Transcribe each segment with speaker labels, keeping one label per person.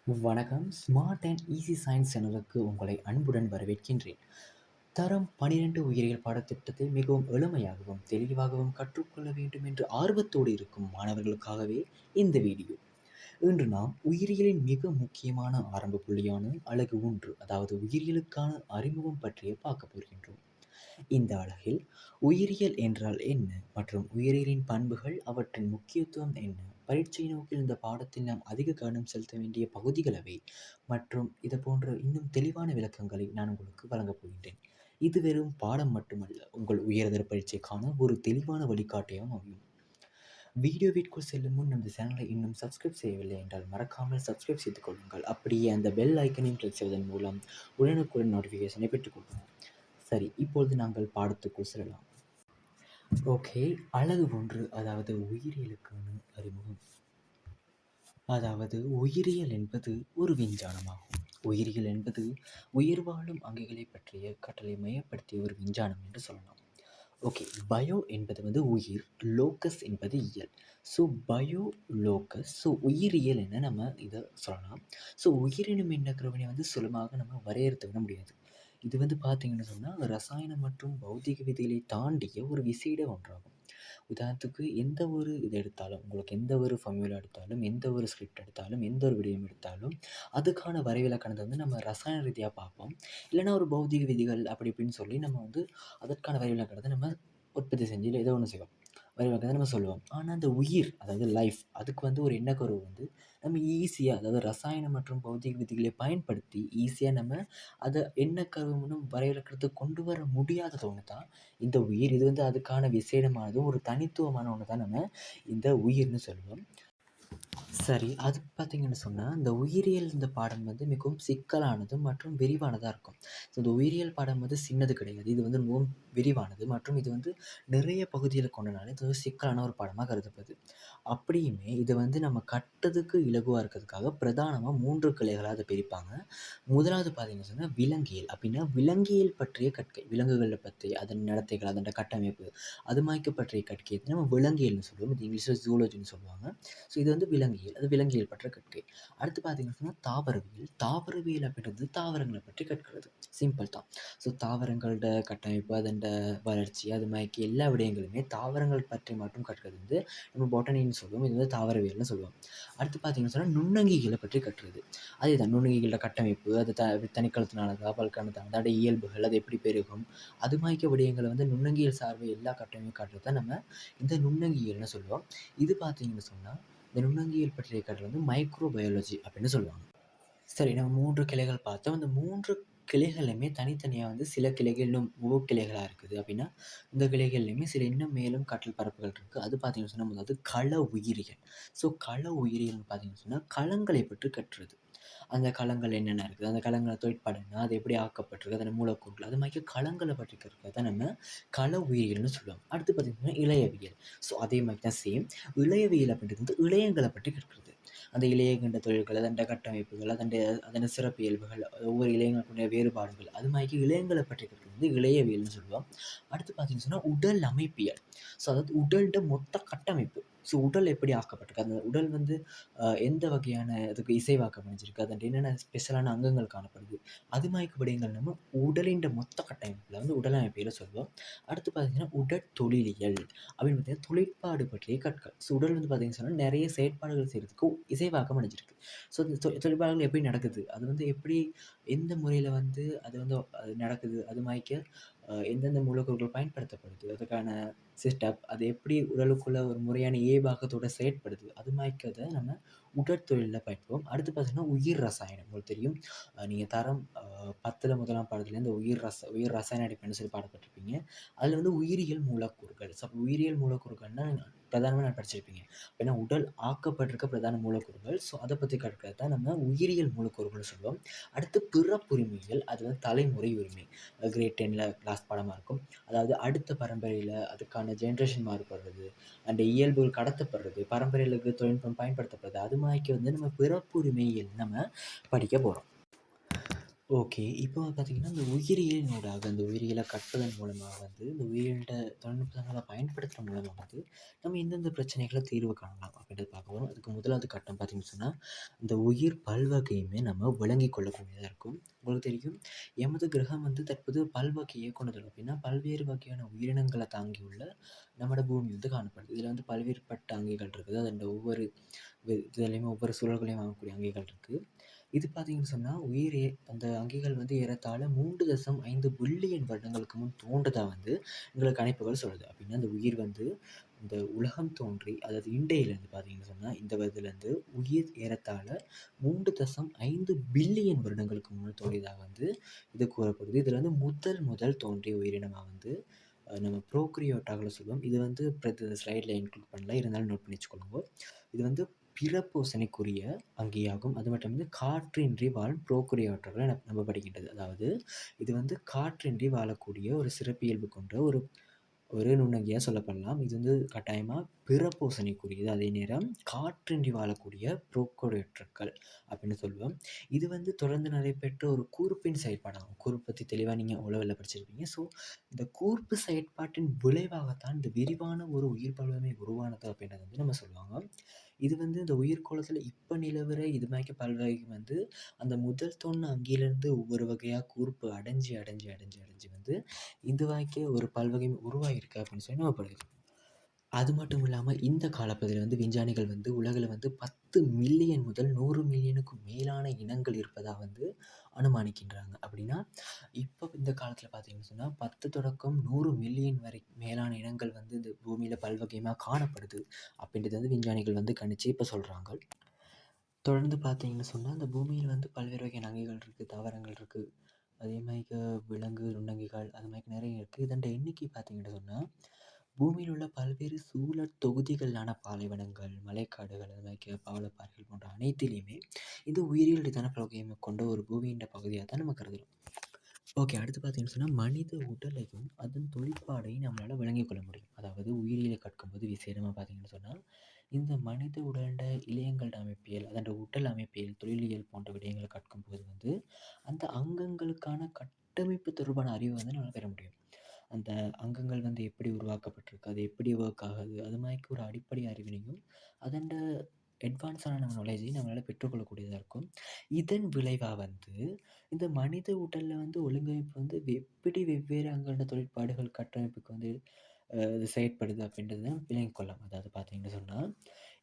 Speaker 1: வணக்கம். Smart and easy science சேனலுக்கு உங்களை அன்புடன் வரவேற்கின்றேன். தரம் 12 உயிரியல் பாடத்திட்டத்தை மிகவும் எளிமையாகவும், தெளிவாகவும் கற்றுக்கொள்ள வேண்டும் என்று ஆர்வத்தோடு இருக்கும் மாணவர்களுக்காகவே இந்த வீடியோ. இன்று நாம் உயிரியலின் மிக முக்கியமான ஆரம்ப புள்ளியான அலகு 1, அதாவது உயிரியலுக்கான அறிமுகம் பற்றியே பார்க்க போகின்றோம். இந்த அலகில் உயிரியல் என்றால் என்ன மற்றும் உயிரியலின் பண்புகள், அவற்றின் முக்கியத்துவம் என்ன, பரீட்சை நோக்கில் இந்த பாடத்தில் நாம் அதிக கவனம் செலுத்த வேண்டிய பகுதிகள் அவை மற்றும் இது போன்ற இன்னும் தெளிவான விளக்கங்களை நான் உங்களுக்கு வழங்கப் போகின்றேன். இது வெறும் பாடம் மட்டுமல்ல, உங்கள் உயர்தர பரீட்சைக்கான ஒரு தெளிவான வழிகாட்டியாகவும் அமையும். வீடியோவிற்குள் செல்லும் முன் நமது சேனலை இன்னும் சப்ஸ்கிரைப் செய்யவில்லை என்றால் மறக்காமல் சப்ஸ்கிரைப் செய்து கொள்ளுங்கள். அப்படியே அந்த பெல் ஐக்கனையும் கிளிக் செய்வதன் மூலம் உடனுக்குடன் நோட்டிஃபிகேஷனை பெற்றுக்கொள்ளுங்கள். சரி, இப்பொழுது நாங்கள் பாடத்துக்குள் செல்லலாம். ஓகே. அலகு 1, அதாவது உயிரியலுக்கான அறிமுகம். அதாவது உயிரியல் என்பது ஒரு விஞ்ஞானமாகும். உயிரியல் என்பது உயிர் வாழும் அங்கங்களை பற்றிய கட்டளை மையப்படுத்திய ஒரு விஞ்ஞானம் என்று சொல்லலாம். ஓகே. பயோ என்பது உயிர், லோக்கஸ் என்பது இயல். ஸோ பயோ, லோக்கஸ், ஸோ உயிரியல் என்ன நம்ம இதை சொல்லலாம். ஸோ உயிரினம் என்னங்கிறவனை சுலமாக நம்ம வரையறுத்து விட முடியாது. இது பார்த்தீங்கன்னு சொன்னால் ரசாயனம் மற்றும் பௌதிக விதிகளை தாண்டிய ஒரு விசேட ஒன்றாகும். உதாரணத்துக்கு எந்த ஒரு இது எடுத்தாலும், உங்களுக்கு எந்த ஒரு ஃபார்முலா எடுத்தாலும், எந்த ஒரு ஸ்கிரிப்ட் எடுத்தாலும், எந்த ஒரு விடயம் எடுத்தாலும், அதுக்கான வரைவிலக்கணத்தை நம்ம ரசாயன ரீதியாக பார்ப்போம். இல்லைன்னா ஒரு பௌதிக விதிகள் அப்படி இப்படின்னு சொல்லி நம்ம அதற்கான வரைவிலக்கணத்தை நம்ம உற்பத்தி செஞ்சு இல்லை ஏதோ ஒன்று செய்வோம். வரைவிலக்கணத்தை நம்ம சொல்லுவோம். ஆனால் அந்த உயிர், அதாவது லைஃப், அதுக்கு ஒரு எண்ணக்கரு நம்ம ஈஸியாக, அதாவது ரசாயனம் மற்றும் பௌதிக விதிகளை பயன்படுத்தி ஈஸியாக நம்ம அதை எண்ணக்கருவினும் வரைவிலக்கணத்தை கொண்டு வர முடியாதது ஒன்று தான் இந்த உயிர். இது அதுக்கான விசேடமானது, ஒரு தனித்துவமான ஒன்று தான் நம்ம இந்த உயிர்னு சொல்லுவோம். சரி, அது பார்த்தீங்கன்னு சொன்னா, இந்த உயிரியல் இந்த பாடம் மிகவும் சிக்கலானது மற்றும் விரிவானதா இருக்கும். ஸோ இந்த உயிரியல் பாடம் சின்னது கிடையாது. இது மிகவும் விரிவானது மற்றும் இது நிறைய பகுதிகள கொண்டனால இது ஒரு சிக்கலான ஒரு பாடமா கருதப்படுது. அப்படியுமே இது நம்ம கற்றதுக்கு இலகுவா இருக்கிறதுக்காக பிரதானமா 3 கிளைகளா அத பிரிப்பாங்க. முதலாவது பார்த்தீங்கன்னு சொன்னா விலங்கியல். அப்படின்னா விலங்கியல் பற்றிய கற்கை. விலங்குகள பத்தி, அதன் நடத்தைகள், அதன் கட்டமைப்பு, அதுமாய்க்க பற்றிய கற்கை நம்ம விலங்கியல்னு சொல்லுவோம். இது இங்கிலீஷ்ல ஜூலஜின்னு சொல்லுவாங்க. ஸோ இது விலங்கியல். அது விலங்கியல் பற்ற கற்கை. அடுத்து பார்த்தீங்கன்னு சொன்னா தாவரவியல். தாவரவியல் அப்படின்றது தாவரங்கள பற்றி கற்கிறது. சிம்பிள் தான். ஸோ தாவரங்களோட கட்டமைப்பு, அதோட வளர்ச்சி, அது மாரிக்கு எல்லா விடயங்களுமே தாவரங்கள் பற்றி மட்டும் கற்கிறது நம்ம பாட்டனின்னு சொல்லுவோம். இது தாவரவியல்னு சொல்லுவோம். அடுத்து பார்த்தீங்கன்னு சொன்னா நுண்ணங்கிகளை பற்றி கற்றது. அதேதான், நுண்ணங்கிகளோட கட்டமைப்பு, அது வித்தணுக்களத்தினாலதா, பல்கணத்தானதா, அதோட இயல்புகள், அது எப்படி பெருகும், அது மாய்க்க விடயங்கள நுண்ணங்கியல் சார்பு எல்லா கட்டமைப்பும் காட்டுறது தான் நம்ம இந்த நுண்ணங்கியல்னு சொல்லுவோம். இது பார்த்தீங்கன்னு சொன்னா இந்த நுண்ணங்கியல் பற்றிய கற்றல் மைக்ரோ பயாலஜி அப்படின்னு சொல்லுவாங்க. சரி, நம்ம 3 கிளைகள் பார்த்தோம். அந்த 3 கிளைகளுமே தனித்தனியா சில கிளைகள் இன்னும் கிளைகளா இருக்குது. அப்படின்னா, இந்த கிளைகள்லையுமே சில இன்னும் மேலும் கற்றல் பரப்புகள் இருக்கு. அது பார்த்தீங்கன்னு சொன்னா, முதலாவது கள உயிரியல். ஸோ கள உயிரியல்னு பார்த்தீங்கன்னு சொன்னா, களங்களை பற்றி கற்றது. அந்த களங்கள் என்னென்ன இருக்குது, அந்த களங்கள தொழிற்பாடு என்ன, அது எப்படி ஆக்கப்பட்டிருக்கு, அதோட மூலக்கூறுகள், அது மாதிரி களங்கள பற்றி கற்கிறது தான் நம்ம கள உயிரியல்னு சொல்லுவோம். அடுத்து பார்த்தீங்கன்னா இழையவியல். ஸோ அதே மாதிரி தான் சேம். இழையவியல் அப்படின்றது இழையங்கள பற்றி கற்கிறது. அந்த இழையங்கண்ட தொழில்கள், அதன் கட்டமைப்புகள், அதன் சிறப்பியல்புகள், ஒவ்வொரு இழையங்களுக்குடைய வேறுபாடுகள், அது மாதிரி இழையங்களை பற்றி கற்கிறது இழையவியல்னு சொல்லுவோம். அடுத்து பார்த்தீங்கன்னு சொன்னா உடல் அமைப்பியல். ஸோ அதாவது உடல்ட மொத்த கட்டமைப்பு. ஸோ உடல் எப்படி ஆக்கப்பட்டிருக்கு, அந்த உடல் எந்த வகையான இதுக்கு இசைவாக்கம் அமைஞ்சிருக்கு, அதன் என்னென்ன ஸ்பெஷலான அங்கங்கள் காணப்படுது, அது மாதிரி விடயங்கள் நம்ம உடலின் மொத்த கட்டமைப்பில் உடலமைப்பியல சொல்லுவோம். அடுத்து பார்த்தீங்கன்னா உடற்தொழிலியல் அப்படின்னு பார்த்தீங்கன்னா தொழிற்பாடு பற்றிய கற்கள். ஸோ உடல் பார்த்தீங்கன்னு சொன்னால் நிறைய செயற்பாடுகள் செய்கிறதுக்கு இசைவாக்கம் அடைஞ்சிருக்கு. ஸோ இந்த தொழிற்பாடுகள் எப்படி நடக்குது, அது எப்படி எந்த முறையில் அது நடக்குது, அது மாய்க்க எந்தெந்த மூலக்கூறுகள் பயன்படுத்தப்படுது, அதுக்கான சிஸ்டம், அது எப்படி உடலுக்குள்ள ஒரு முறையான ஏபாகத்தோட செயற்படுது, அது மாய்க்கிறத நம்ம உடற்தொழிலில் பயன்படுவோம். அடுத்து பார்த்தீங்கன்னா உயிர் ரசாயனம். உங்களுக்கு தெரியும், நீங்கள் தரம் 10ல் முதலாம் பாடத்துலேருந்து உயிர் ரசாயன அடிப்படைன்னு சொல்லி பாடப்பட்டிருப்பீங்க. அதில் உயிரியல் மூலக்கூறுகள். ஸோ உயிரியல் மூலக்கூறுகள்னா பிரதானமாக நான் படிச்சிருப்பீங்க. ஏன்னா உடல் ஆக்கப்பட்டிருக்க பிரதான மூலக்கூறுகள். ஸோ அதை பற்றி கற்கிறது தான் நம்ம உயிரியல் மூலக்கூறுகள்னு சொல்லுவோம். அடுத்து பிறப்புரிமையியல். அது தலைமுறை உரிமை. கிரேட் 10ல் கிளாஸ் பாடமாக இருக்கும். அதாவது அடுத்த பரம்பரையில் அதுக்கான ஜென்ரேஷன் மாறுபடுறது, அந்த இயல்புகள் கடத்தப்படுறது, பரம்பரைகளுக்கு தொழில்நுட்பம் பயன்படுத்தப்படுறது, அது மாதிரி நம்ம பிறப்புரிமையியல் நம்ம படிக்க போகிறோம். ஓகே. இப்போ பார்த்தீங்கன்னா, இந்த உயிரியலினூடாக அந்த உயிரியல கற்பதன் மூலமாக வந்து, இந்த உயிரியல்ட தொழில்நுட்பங்கள பயன்படுத்துற மூலமா வந்து, நம்ம எந்தெந்த பிரச்சனைகள தீர்வு காணலாம் அப்படின்றத பார்க்க போறோம். அதுக்கு முதலாவது கட்டம் பார்த்தீங்கன்னு சொன்னா, இந்த உயிர் பல்வகையுமே நம்ம விளங்கிக் கொள்ளக்கூடியதா இருக்கும். உங்களுக்கு தெரியும், எமது கிரகம் வந்து தற்போது பல்வகையை கொண்டது. அப்படின்னா, பல்வேறு வகையான உயிரினங்கள தாங்கியுள்ள நம்மோட பூமி வந்து காணப்படுது. இதில வந்து பல்வேறுபட்ட அங்கிகள் இருக்குது. அதில ஒவ்வொரு இதுலயுமே ஒவ்வொரு சூழல்களையும் வாங்கக்கூடிய அங்கிகள் இருக்கு. இது பார்த்தீங்கன்னு சொன்னா, அந்த அங்கிகள் வந்து ஏறத்தாழ 3.5 பில்லியன் வருடங்களுக்கு முன் தோன்றதா வந்து எங்களுக்கு கணிப்புகள் சொல்லுது. அப்படின்னா, அந்த உயிர் வந்து இந்த உலகம் தோன்றி அதாவது இண்டேலேருந்து பார்த்தீங்கன்னு சொன்னா, இந்த வருதுலேருந்து உயிர் ஏறத்தாழ 3.5 பில்லியன் வருடங்களுக்கு முன்ன தோன்றியதாக வந்து இது கூறப்படுது. இதில வந்து முதல் முதல் தோன்றிய உயிரினமா வந்து நம்ம ப்ரோக்ரியோட்டாக்கள சொல்லுவோம். இது வந்து ஸ்லைட்ல இன்க்ளூட் பண்ணல. இருந்தாலும் நோட் பண்ணி வச்சுக்கொள்ளுங்க. இது வந்து பிறப்பூசனைக்குரிய அங்கேயாகும். அது மட்டுமின்றி காற்றின்றி வாழும் புரோகாரியோட்கள் நம்பப்படுகின்றது. அதாவது இது வந்து காற்றின்றி வாழக்கூடிய ஒரு சிறப்பியல்பு கொண்ட ஒரு ஒரு நுண்ணங்கியா சொல்லப்படலாம். இது வந்து கட்டாயமா பிறப்பூசனைக்குரியது. அதே நேரம் காற்றின்றி வாழக்கூடிய புரோகாரியோட்கள் அப்படின்னு சொல்லுவோம். இது வந்து தொடர்ந்து நடைபெற்ற ஒரு கூர்ப்பின் செயல்பாடாகும். கூர்ப்பு பத்தி தெளிவா நீங்க உளவியல்ல படிச்சிருப்பீங்க. ஸோ இந்த கூர்ப்பு செயற்பாட்டின் விளைவாகத்தான் இந்த விரிவான ஒரு உயிர் பல்வகை உருவானது அப்படின்றத வந்து நம்ம சொல்லுவாங்க. இது வந்து இந்த உயிர்க்கோளத்துல இப்ப நிலவுற இது மாரிக்க பல்வகை வந்து, அந்த முதல் தோன்றுன அங்கியிலருந்து ஒவ்வொரு வகையா கூர்ப்பு அடைஞ்சு வந்து, இதுவாக்கிய ஒரு பல்வகை உருவாகியிருக்கு அப்படின்னு சொல்லி நம்பப்படுது. அது மட்டும் இல்லாம இந்த காலப்பகுதியில வந்து விஞ்ஞானிகள் வந்து உலகுல வந்து 10 மில்லியன் முதல் 100 மில்லியனுக்கும் மேலான இனங்கள் இருப்பதா வந்து அனுமானிக்கின்றாங்க. அப்படின்னா, இப்ப இந்த காலத்துல பார்த்தீங்கன்னு சொன்னா 10 தொடக்கம் 100 மில்லியன் வரை மேலான இனங்கள் வந்து இந்த பூமியில பல்வகைமா காணப்படுது. அப்படின்றது வந்து விஞ்ஞானிகள் வந்து கணிச்சு இப்ப சொல்றாங்க. தொடர்ந்து பார்த்தீங்கன்னு சொன்னா, இந்த பூமியில வந்து பல்வேறு வகையான அங்கிகள் இருக்கு, தாவரங்கள் இருக்கு. அதே மாரிக்கு விலங்கு, நுண்ணங்கிகள் அது மாரி நெறைய இருக்கு. இதோட எண்ணிக்கை பார்த்தீங்கன்னு சொன்னா, பூமியில் உள்ள பல்வேறு சூழல் தொகுதிகளான பாலைவனங்கள், மலைக்காடுகள், அது மாரிக்கு பவளப்பாறைகள் போன்ற அனைத்திலுமே இது உயிரியல் ரீதியான பல்வகைமை கொண்ட ஒரு பூமியின் பகுதியா தான் நம்ம கருதுறோம். ஓகே. அடுத்து பார்த்தீங்கன்னு சொன்னா, மனித உடலையும், அதன் தொழிற்பாடையும் நம்மளால விளங்கிக் கொள்ள முடியும். அதாவது உயிரியலை கற்கும்போது விசேடமா பார்த்தீங்கன்னு சொன்னா, இந்த மனித உடல்ட இழையங்களோட அமைப்பியல், அதோட உடல் அமைப்பியல், தொழிலியல் போன்ற விடயங்கள கற்கும்போது வந்து, அந்த அங்கங்களுக்கான கட்டமைப்பு தொடர்பான அறிவ வந்து நம்மளால பெற முடியும். அந்த அங்கங்கள் வந்து எப்படி உருவாக்கப்பட்டிருக்கு, அது எப்படி வொர்க் ஆகுது, அது மாரிக்கு ஒரு அடிப்படை அறிவினையும், அதோட அட்வான்ஸான நம்ம நாலேஜையும் நம்மளால பெற்றுக்கொள்ளக்கூடியதா இருக்கும். இதன் விளைவா வந்து இந்த மனித உடல்ல வந்து ஒழுங்கமைப்பு வந்து எப்படி வெவ்வேறு அங்கங்களோட தொழிற்பாடுகள் கட்டமைப்புக்கு வந்து இது செயற்படுது அப்படின்றத விளங்கிக் கொள்ளலாம். அதாவது பார்த்தீங்கன்னு சொன்னா,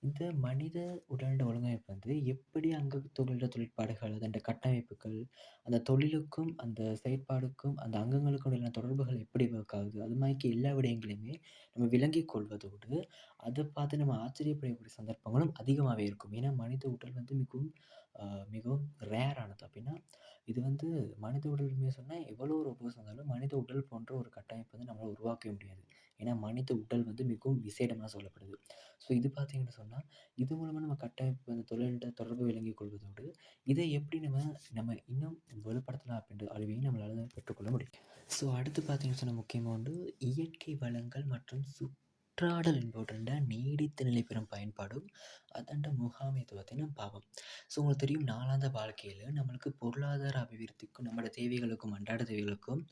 Speaker 1: இந்த மனித உடலோட ஒழுங்கமைப்பு வந்து எப்படி அங்கத்தோகளோட தொழிற்பாடுகள், அதோட கட்டமைப்புகள், அந்த தொழிலுக்கும், அந்த செயற்பாடுக்கும், அந்த அங்கங்களுக்கும் உள்ள தொடர்புகள் எப்படி ஒர்க் ஆகுது, அது மாரிக்கு எல்லா விடயங்களையுமே நம்ம விளங்கிக் கொள்வதோடு, அத பார்த்து நம்ம ஆச்சரியப்படக்கூடிய சந்தர்ப்பங்களும் அதிகமாவே இருக்கும். ஏன்னா, மனித உடல் வந்து அ மிகவும் ரேரானது. அப்படின்னா, இது வந்து மனித உடலுமே சொன்னா எவ்வளோ ரோபோஸ் வந்தாலும், மனித உடல் போன்ற ஒரு கட்டமைப்பு வந்து நம்மளால உருவாக்கவே முடியாது. ஏன்னா, மனித உடல் வந்து மிகவும் விசேடமா சொல்லப்படுது. ஸோ இது பார்த்தீங்கன்னு சொன்னா, இது மூலமா நம்ம கட்டமைப்பு அந்த தொழில்ட தொடர்பு விளங்கிக் கொள்வதோடு, இதை எப்படி நம்ம இன்னும் வலுப்படுத்தலாம் அப்படின்ற அறிவையும் நம்மளால பெற்றுக்கொள்ள முடியும். ஸோ அடுத்து பார்த்தீங்கன்னு சொன்னா முக்கியமா வந்து இயற்கை வளங்கள் மற்றும் சுற்றாடல் என்பவற்றோட நீடித்த நிலை பெறும் பயன்பாடும், அதோட முகாமைத்துவத்தை நம்ம பார்ப்போம். ஸோ உங்களுக்கு தெரியும் நாளாந்த வாழ்க்கையில நம்மளுக்கு பொருளாதார அபிவிருத்திக்கும், நம்மோட தேவைகளுக்கும், அன்றாட தேவைகளுக்கும்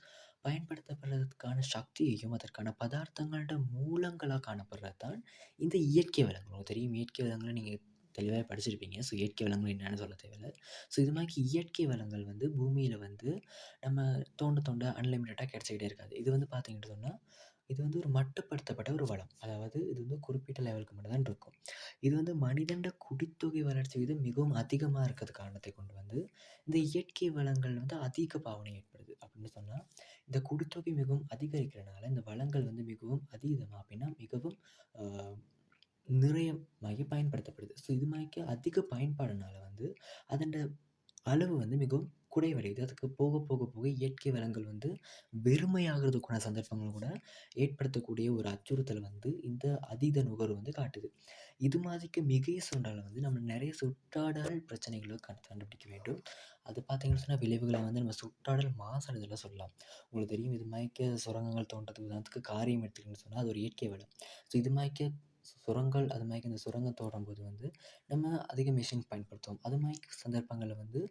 Speaker 1: பயன்படுத்தப்படுறதுக்கான சக்தியையும், அதற்கான பதார்த்தங்களோட மூலங்களா காணப்படுறது தான் இந்த இயற்கை வளங்கள். உங்களுக்கு தெரியும் இயற்கை வளங்கள நீங்க தெளிவாவே படிச்சிருப்பீங்க. ஸோ இயற்கை வளங்கள் என்னன்னு சொல்ல தேவையில்ல. ஸோ இது மாரி இயற்கை வளங்கள் வந்து பூமியில வந்து நம்ம தோண்ட தோண்ட அன்லிமிட்டடா கிடைச்சுக்கிட்டே இருக்காது. இது வந்து பார்த்தீங்கன்னு சொன்னா, இது வந்து ஒரு மட்டுப்படுத்தப்பட்ட ஒரு வளம். அதாவது இது வந்து குறிப்பிட்ட லெவலுக்கு மட்டும் தான் இருக்கும். இது வந்து மனிதன்ட குடித்தொகை வளர்ச்சி விகிதம் மிகவும் அதிகமா இருக்கிறது காரணத்தை கொண்டு வந்து, இந்த இயற்கை வளங்கள் வந்து அதிக பாவனை ஏற்படுது. அப்படின்னு சொன்னா, இந்த குடித்தொகை மிகவும் அதிகரிக்கிறனால, இந்த வளங்கள் வந்து மிகவும் அதீதமா அப்படின்னா மிகவும் அ நிறையமாகி பயன்படுத்தப்படுது. ஸோ இது மாரிக்கு அதிக பயன்பாடுனால வந்து, அதோட அளவு வந்து மிகவும் குறைவடையுது. அதுக்கு போக போக போக இயற்கை வளங்கள் வந்து வெறுமையாகறதுக்கான சந்தர்ப்பங்கள் கூட ஏற்படுத்தக்கூடிய ஒரு அச்சுறுத்தல் வந்து இந்த அதீத நுகர்வு வந்து காட்டுது. இது மாதிரிக்கு மிகை சொன்னால் வந்து நம்ம நெறைய சுற்றாடல் பிரச்சனைகள கண்டுபிடிக்க வேண்டும். அது பார்த்தீங்கன்னு சொன்னா விளைவுகள வந்து நம்ம சுற்றாடல் மாசடைதல சொல்லலாம். உங்களுக்கு தெரியும் இது மாரிக்கு சுரங்கங்கள் தோண்டுறதுக்கு உதாரணத்துக்கு காரியம் எடுத்துக்கிட்டீங்கன்னு சொன்னா, அது ஒரு இயற்கை வளம். ஸோ இது மாரிக்கு சுரங்கள் அது மாதிரி இந்த சுரங்கம் தோண்டும்போது வந்து நம்ம அதிக மிஷின் பயன்படுத்துவோம். அது மாதிரி சந்தர்ப்பங்கள்ல வந்து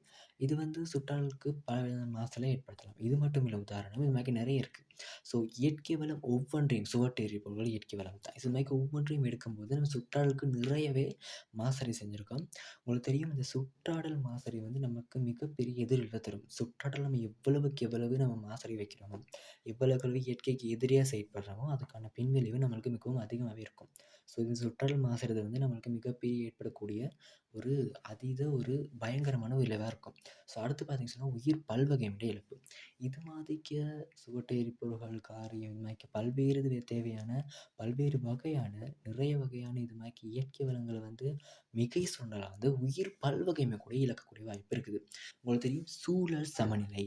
Speaker 1: இது வந்து சுற்றாடலுக்கு பலவிதமான மாசுகளை ஏற்படுத்தலாம். இது மட்டும் இல்ல உதாரணம், இது மாதிரி நெறைய இருக்கு. ஸோ இயற்கை வளம் ஒவ்வொன்றையும் சுவட்டு எரிபொருள்கள் இயற்கை வளம் தான். இது மாதிரி ஒவ்வொன்றையும் எடுக்கும்போது நம்ம சுற்றாடலுக்கு நிறையவே மாசடை செஞ்சிருக்கோம். உங்களுக்கு தெரியும் இந்த சுற்றாடல் மாசடை வந்து நமக்கு மிகப்பெரிய எதிரில தரும். சுற்றாடல் நம்ம எவ்வளவுக்கு எவ்வளவு நம்ம மாசடை வைக்கிறோமோ, எவ்வளவுக்கு இயற்கைக்கு எதிரியா செயல்படுறோமோ, அதுக்கான பின்விளைவு நம்மளுக்கு மிகவும் அதிகமாவே இருக்கும். ஸோ இந்த சுற்றாடல் மாசடைதல் வந்து நம்மளுக்கு மிகப்பெரிய ஏற்படக்கூடிய ஒரு ஒரு பயங்கரமான விளைவா இருக்கும். ஸோ அடுத்து பார்த்தீங்கன்னு சொன்னா, உயிர் பல்வகையினுடைய இழப்பு. இது மாதிரிக்க சுவட்டு எரிபொருள்கள், காரியம் இது மாதிரிக்கு பல்வேறு தேவையான பல்வேறு வகையான நிறைய வகையான இது மாதிரிக்கு இயற்கை வளங்கள வந்து மிகை சொன்னலா வந்து உயிர் பல்வகைமை கூட இழக்கக்கூடிய வாய்ப்பு இருக்குது. உங்களுக்கு தெரியும் சூழல் சமநிலை.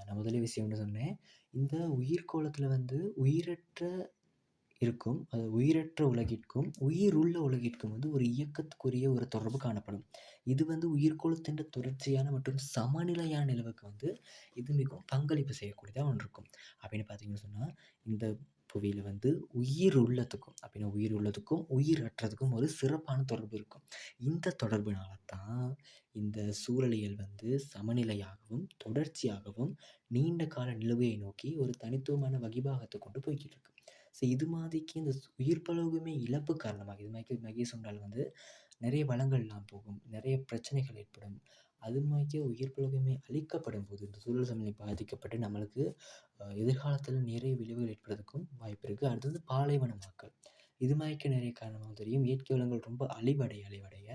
Speaker 1: நான் முதலே விஷயம் என்ன சொன்னேன், இந்த உயிர்க்கோளத்தில வந்து உயிரற்ற இருக்கும். அது உயிரற்ற உலகிற்கும், உயிருள்ள உலகிற்கும் வந்து ஒரு இயக்கத்துக்குரிய ஒரு தொடர்பு காணப்படும். இது வந்து உயிர்க்கோளத்தின் தொடர்ச்சியான மற்றும் சமநிலையான நிலவுக்கு வந்து இது மிகவும் பங்களிப்பு செய்யக்கூடியதா ஒன்று இருக்கும். அப்படின்னு பார்த்தீங்கன்னு சொன்னா, இந்த புவியில வந்து உயிர் உள்ளதுக்கும் அப்படின்னா உயிர் உள்ளதுக்கும், உயிரற்றதுக்கும் ஒரு சிறப்பான தொடர்பு இருக்கும். இந்த தொடர்புனால தான் இந்த சூழலியல் வந்து சமநிலையாகவும், தொடர்ச்சியாகவும், நீண்ட கால நிலுவையை நோக்கி ஒரு தனித்துவமான வகிபாகத்த கொண்டு போய்க்கிட்டு இருக்கு. ஸோ இது மாதிரிக்கு இந்த உயிர் பலவுமே இழப்பு காரணமாக இது மாதிரி மகேஷ் சொன்னால் வந்து நிறைய வளங்கள் இல்லாம போகும். நிறைய பிரச்சனைகள் ஏற்படும். அது மாதிரியே உயிர் பலகையுமே அழிக்கப்படும்போது, இந்த சூழல் சமநிலை பாதிக்கப்பட்டு நம்மளுக்கு எதிர்காலத்தில நிறைய விளைவுகள் ஏற்படுறதுக்கும் வாய்ப்பு இருக்கு. அடுத்தது பாலைவனமாக்கல். இது மாதிரிக்கு நிறைய காரணமாக தெரியும். இயற்கை வளங்கள் ரொம்ப அழிவடைய,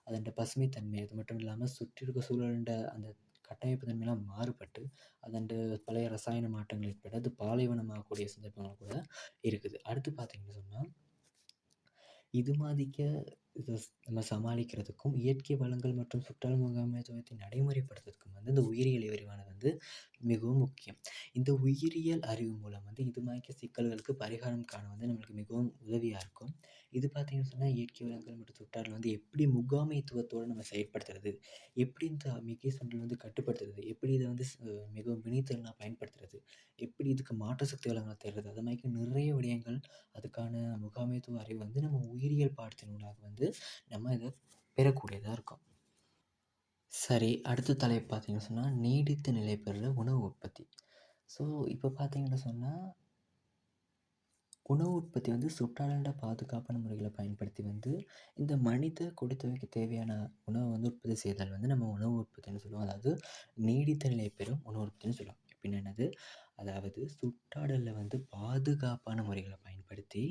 Speaker 1: அதோட பசுமைத்தன்மை அது மட்டும் இல்லாம சுற்றி இருக்க சூழலுண்ட அந்த கட்டமைப்பு தன்மைலாம் மாறுபட்டு, அதோட பழைய ரசாயன மாற்றங்கள் ஏற்பட்டு, அது பாலைவனமாகக்கூடிய சந்தர்ப்பங்கள் கூட இருக்குது. அடுத்து பார்த்தீங்கன்னு சொன்னா இது மாதிரிக்க இத நம்ம சமாளிக்கிறதுக்கும், இயற்கை வளங்கள் மற்றும் சுற்றுலா முகாமைத்துவத்தை நடைமுறைப்படுத்துறதுக்கும் வந்து இந்த உயிரியல் விரிவானது வந்து மிகவும் முக்கியம். இந்த உயிரியல் அறிவு மூலம் வந்து இது மாதிரிக்க சிக்கல்களுக்கு பரிகாரம் காண வந்து நம்மளுக்கு மிகவும் உதவியா இருக்கும். இது பார்த்தீங்கன்னு சொன்னா, இயற்கை வளங்கள் மற்றும் சுற்றாடல் வந்து எப்படி முகாமைத்துவத்தோட நம்ம செயல்படுத்துறது? எப்படி இந்த மிகை சுண்டல் வந்து கட்டுப்படுத்துறது? எப்படி இத வந்து மிகவும் வினைத்திறனா பயன்படுத்துறது? எப்படி இதுக்கு மாற்று சக்தி வளங்கள தேடுறது? அது மாதிரிக்கு நிறைய விடயங்கள் அதுக்கான முகாமைத்துவ அறிவு வந்து நம்ம உயிரியல் பாடத்தினூடாக வந்து நம்ம இத பெறக்கூடியதா இருக்கும். சரி, அடுத்த தலைப்பு பார்த்தீங்கன்னு சொன்னா, நீடித்த நிலை பெறுற உணவு உற்பத்தி. ஸோ இப்ப பார்த்தீங்கன்னு சொன்னா, உணவு உற்பத்தி வந்து சுற்றாடல்ட பாதுகாப்பான முறைகள பயன்படுத்தி வந்து, இந்த மனித கொடுத்தவைக்கு தேவையான உணவ வந்து உற்பத்தி செய்தல் வந்து நம்ம உணவு உற்பத்தின்னு சொல்லுவோம். அதாவது நீடித்த நிலை பெறும் உணவு உற்பத்தின்னு சொல்லுவோம். எப்படின்னா என்னது? அதாவது சுற்றாடல்ல வந்து பாதுகாப்பான முறைகள பயன்படுத்தி,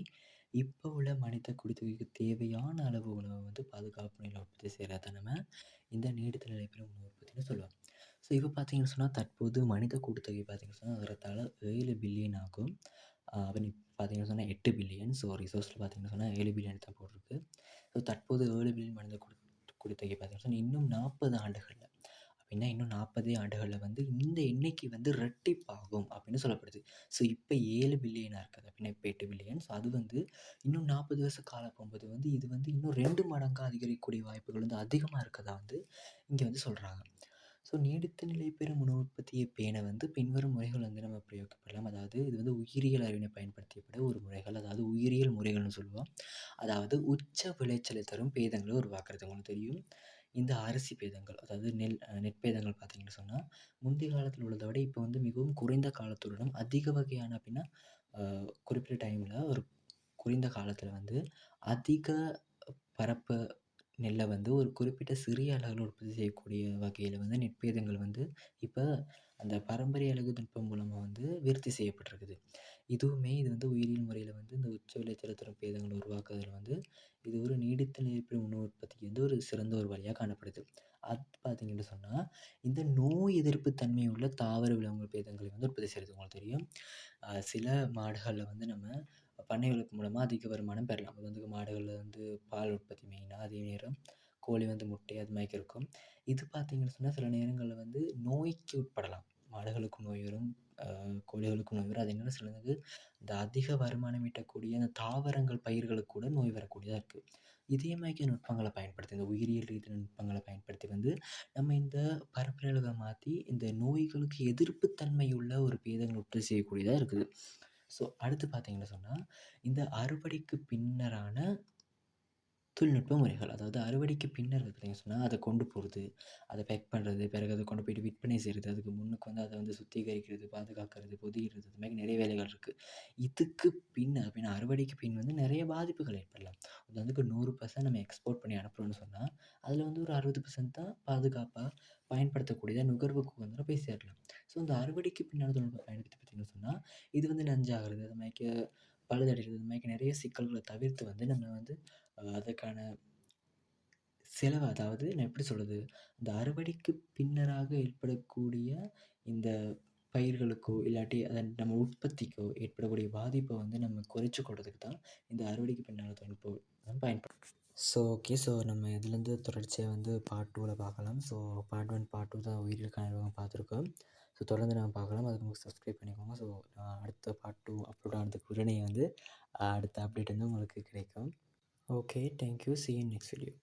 Speaker 1: இப்ப உள்ள மனித குடித்தொகைக்கு தேவையான அளவு உணவ வந்து பாதுகாப்பு முறையில உற்பத்தி செய்றது தான் நம்ம இந்த நீடித்த நிலை பெறும் உணவு உற்பத்தின்னு சொல்லுவோம். ஸோ இப்ப பார்த்தீங்கன்னு சொன்னா, தற்போது மனித கூட்டுத்தொகை பார்த்தீங்கன்னு சொன்னா, ஏறத்தாழ 7 பில்லியன் ஆகும். அப்ப பார்த்தீங்கன்னு சொன்னா 8 பில்லியன். ஸோ ரிசோர்ஸ்ல பார்த்தீங்கன்னு சொன்னா 7 பில்லியன் தான் போட்டிருக்கு. ஸோ தற்போது 7 பில்லியன் மனித குடித்தொகை பார்த்தீங்கன்னு சொன்னா, இன்னும் 40 ஆண்டுகள்ல அப்படின்னா இன்னும் 40 ஆண்டுகள்ல வந்து இந்த எண்ணிக்கை வந்து ரெட்டிப்பாகும் அப்படின்னு சொல்லப்படுது. ஸோ இப்ப 7 பில்லியனா இருக்குது அப்படின்னா இப்ப 8 பில்லியன். ஸோ அது வந்து இன்னும் 40 வருஷ காலம் போகும்போது வந்து இது வந்து இன்னும் 2 மடங்கா அதிகரிக்கக்கூடிய வாய்ப்புகள் வந்து அதிகமா இருக்கதா வந்து இங்க வந்து சொல்றாங்க. ஸோ நீடித்த நிலை பெறும் உணவு உற்பத்தியை பேண வந்து பின்வரும் முறைகள் வந்து நம்ம பிரயோகிக்கப்படலாம். அதாவது இது வந்து உயிரியல் அறிவினை பயன்படுத்தப்பட ஒரு முறைகள். அதாவது உயிரியல் முறைகள்னு சொல்லுவோம். அதாவது உச்ச விளைச்சலை தரும் பேதங்களை உருவாக்குறது. உங்களுக்கு தெரியும். இந்த அரிசி பேதங்கள் அதாவது நெற்பேதங்கள் பார்த்தீங்கன்னு சொன்னா, முந்தைய காலத்துல உள்ளத விட இப்ப வந்து மிகவும் குறைந்த காலத்துடனும் அதிக வகையான அப்படின்னா, அ குறிப்பிட்ட டைம்ல ஒரு குறைந்த காலத்துல வந்து அதிக பரப்பு நெல்ல வந்து ஒரு குறிப்பிட்ட சிறிய அளவுல உற்பத்தி செய்யக்கூடிய வகையில வந்து நெற்பேதங்கள் வந்து இப்ப அந்த பாரம்பரிய அழகு நுட்பம் மூலமா வந்து விருத்தி செய்யப்பட்டிருக்குது. இது வந்து உயிரியல் முறையில வந்து இந்த உச்ச விளைச்சல தரும் பேதங்கள உருவாக்குறதுல வந்து இது ஒரு நீடித்த நிலைப்பு உணவு உற்பத்திக்கு வந்து ஒரு சிறந்த ஒரு வழியா காணப்படுது. அடுத்து பார்த்தீங்கன்னு சொன்னா, இந்த நோய் எதிர்ப்பு தன்மை உள்ள தாவர விலங்கு பேதங்களை வந்து உற்பத்தி செய்றது உங்களுக்கு தெரியும். சில மாடுகள்ல வந்து நம்ம பண்ணை வளர்ப்பு மூலமா அதிக வருமானம் பெறலாம். அது வந்து மாடுகள்ல வந்து பால் உற்பத்தி மெயினா, அதே நேரம் கோழி வந்து முட்டை அது மாரிக்கு இருக்கும். இது பார்த்தீங்கன்னு சொன்னா, சில நேரங்கள்ல வந்து நோய்க்கு உட்படலாம். மாடுகளுக்கும் நோய் வரும், கோழிகளுக்கும் நோய் வரும். அதே நேரம் சிலது இந்த அதிக வருமானம் ஈட்டக்கூடிய அந்த தாவரங்கள், பயிர்களுக்கு கூட நோய் வரக்கூடியதா இருக்கு. இதே மாரியான நுட்பங்கள பயன்படுத்தி, இந்த உயிரியல் ரீதியான நுட்பங்கள பயன்படுத்தி வந்து, நம்ம இந்த பரப்பளவை மாத்தி, இந்த நோய்களுக்கு எதிர்ப்பு தன்மை உள்ள ஒரு பேதங்கள உற்பத்தி செய்யக்கூடியதா இருக்குது. ஸோ அடுத்து பார்த்தீங்கன்னு சொன்னா, இந்த அறுவடைக்கு பின்னரான தொழில்நுட்ப முறைகள். அதாவது அறுவடைக்கு பின்னர் வந்து பார்த்தீங்கன்னு சொன்னா, அத கொண்டு போறது, அத பேக் பண்றது, பிறகு அத கொண்டு போயிட்டு விற்பனை செய்றது, அதுக்கு முன்னுக்கு வந்து அத வந்து சுத்திகரிக்கிறது, பாதுகாக்கிறது, பொதியிடுறது, இந்த மாரி நெறைய வேலைகள் இருக்கு. இதுக்கு பின்ன பின்ன அறுவடைக்கு பின் வந்து நெறைய பாதிப்புகள் ஏற்படலாம். உதாரணத்துக்கு 100% நம்ம எக்ஸ்போர்ட் பண்ணி அனுப்புறோம்னு சொன்னா, அதுல வந்து ஒரு 60% தான் பாதுகாப்பா பயன்படுத்தக்கூடியதா நுகர்வுக்கு உகந்ததா போய் சேரலாம். ஸோ இந்த அறுவடைக்கு பின்னால தொழில்நுட்ப பயன்படுத்தி பார்த்தீங்கன்னு சொன்னா, இது வந்து நஞ்சாகிறது, அது மாரிக்கு பழுதடைறது, இது மாரிக்கு நெறைய சிக்கல்கள தவிர்த்து வந்து நம்ம வந்து அதுக்கான செலவு அதாவது நான் எப்படி சொல்றது? இந்த அறுவடைக்கு பின்னராக ஏற்படக்கூடிய இந்த பயிர்களுக்கோ, இல்லாட்டி நம்ம உற்பத்திக்கோ ஏற்படக்கூடிய பாதிப்ப வந்து நம்ம குறைச்சுக் தான் இந்த அறுவடைக்கு பின்னால தொழில்நுட்பம் பயன்படும். So okay. ஸோ நம்ம இதுலேருந்து தொடர்ச்சியா வந்து பார்ட் 2ல பார்க்கலாம். ஸோ பார்ட் 1, பார்ட் 2 தான் உயிரியல் கணக்ககம் பார்த்துருக்கோம். ஸோ தொடர்ந்து நம்ம பார்க்கலாம். அதுக்கு உங்களுக்கு சப்ஸ்கிரைப் பண்ணிக்கோங்க. ஸோ அடுத்த பார்ட் 2 அப்லோட் ஆனதுக்கு உடனே வந்து அடுத்த அப்டேட் வந்து உங்களுக்கு கிடைக்கும். Okay. Thank you. Sea you in next video.